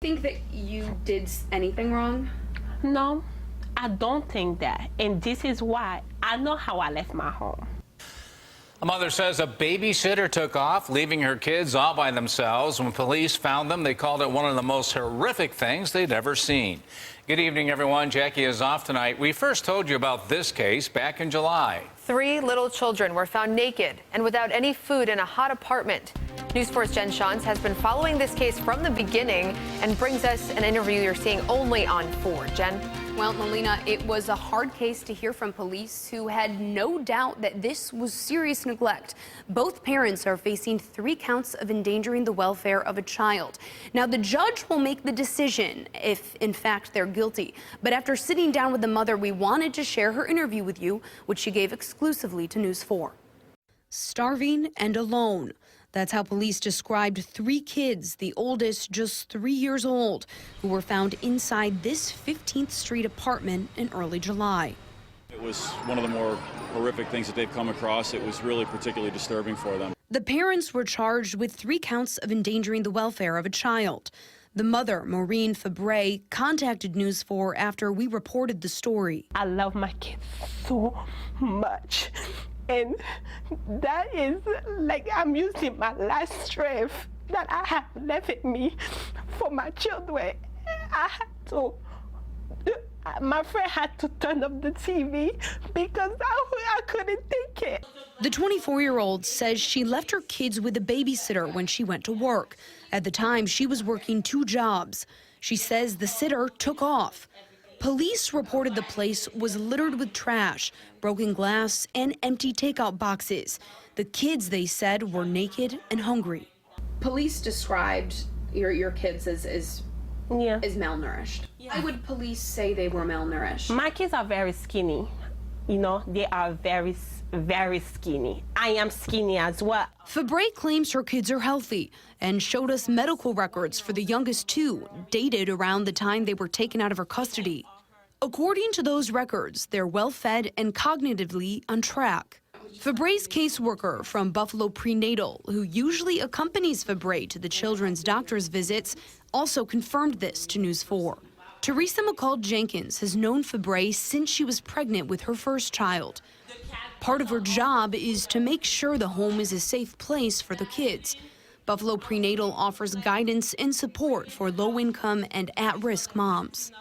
think that you did anything wrong? No, I don't think that. And this is why I know how I left my home. A mother says a babysitter took off, leaving her kids all by themselves. When police found them, they called it one of the most horrific things they'd ever seen. Good evening, everyone. Jackie is off tonight. We first told you about this case back in July. 3 little children were found naked and without any food in a hot apartment. News 4's Jen Shantz has been following this case from the beginning and brings us an interview you're seeing only on 4. Jen? Well, NALINA, it was a hard case to hear from police who had no doubt that this was serious neglect. Both parents are facing 3 counts of endangering the welfare of a child. Now, the judge will make the decision if, in fact, they're guilty. But after sitting down with the mother, we wanted to share her interview with you, which she gave exclusively to News 4. Starving and alone. That's how police described 3 kids, the oldest just 3 years old, who were found inside this 15th Street apartment in early July. It was one of the more horrific things that they've come across. It was really particularly disturbing for them. The parents were charged with 3 counts of endangering the welfare of a child. The mother, Maureen Fabre, contacted News 4 after we reported the story. I love my kids so much. And that is like I'm using my last strength that I have left in me for my children. My friend had to turn up the TV because I couldn't take it. The 24-year-old says she left her kids with a babysitter when she went to work. At the time, she was working 2 jobs. She says the sitter took off. Police reported the place was littered with trash, broken glass, and empty takeout boxes. The kids, they said, were naked and hungry. Police described your kids as malnourished. Yeah. Why would police say they were malnourished? My kids are very skinny. You know, they are very, very skinny. I am skinny as well. Fabre claims her kids are healthy and showed us medical records for the youngest 2, dated around the time they were taken out of her custody. According to those records, they're well-fed and cognitively on track. Fabre's caseworker from Buffalo Prenatal, who usually accompanies Fabre to the children's doctor's visits, also confirmed this to News 4. THERESA McCall-Jenkins has known Fabre since she was pregnant with her first child. Part of her job is to make sure the home is a safe place for the kids. Buffalo Prenatal offers guidance and support for low-income and at-risk moms.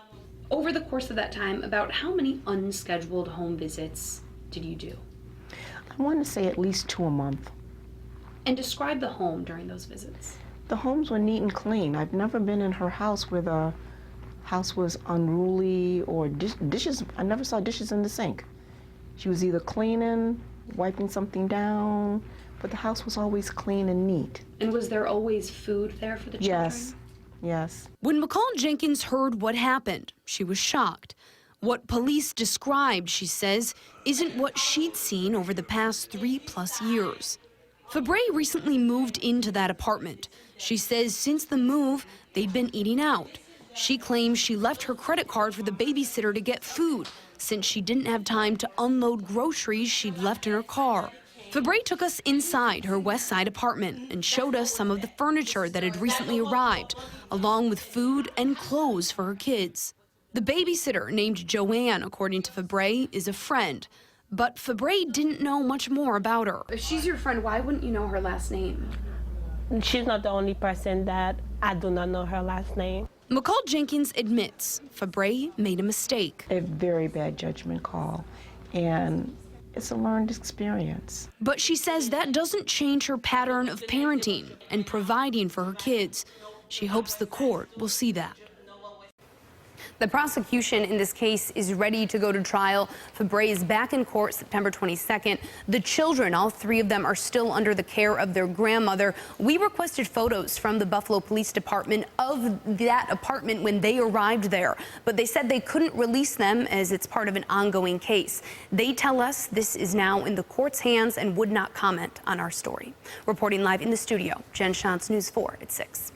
Over the course of that time, about how many unscheduled home visits did you do? I want to say at least 2 a month. And describe the home during those visits. The homes were neat and clean. I've never been in her house where the house was unruly or dishes. I never saw dishes in the sink. She was either cleaning, wiping something down, but the house was always clean and neat. And was there always food there for the children? Yes, yes. When McCall-Jenkins heard what happened, she was shocked. What police described, she says, isn't what she'd seen over the past 3+ years. Fabre recently moved into that apartment. She says since the move, they'd been eating out. She claims she left her credit card for the babysitter to get food, since she didn't have time to unload groceries she'd left in her car. Fabre took us inside her West Side apartment and showed us some of the furniture that had recently arrived, along with food and clothes for her kids. The babysitter, named Joanne, according to Fabre, is a friend. But Fabre didn't know much more about her. If she's your friend, why wouldn't you know her last name? She's not the only person that I do not know her last name. McCall-Jenkins admits Fabre made a mistake. A very bad judgment call, and it's a learned experience. But she says that doesn't change her pattern of parenting and providing for her kids. She hopes the court will see that. The prosecution in this case is ready to go to trial. Fabre is back in court September 22nd. The children, all 3 of them, are still under the care of their grandmother. We requested photos from the Buffalo Police Department of that apartment when they arrived there, but they said they couldn't release them as it's part of an ongoing case. They tell us this is now in the court's hands and would not comment on our story. Reporting live in the studio, Jen Shantz, News 4 at 6.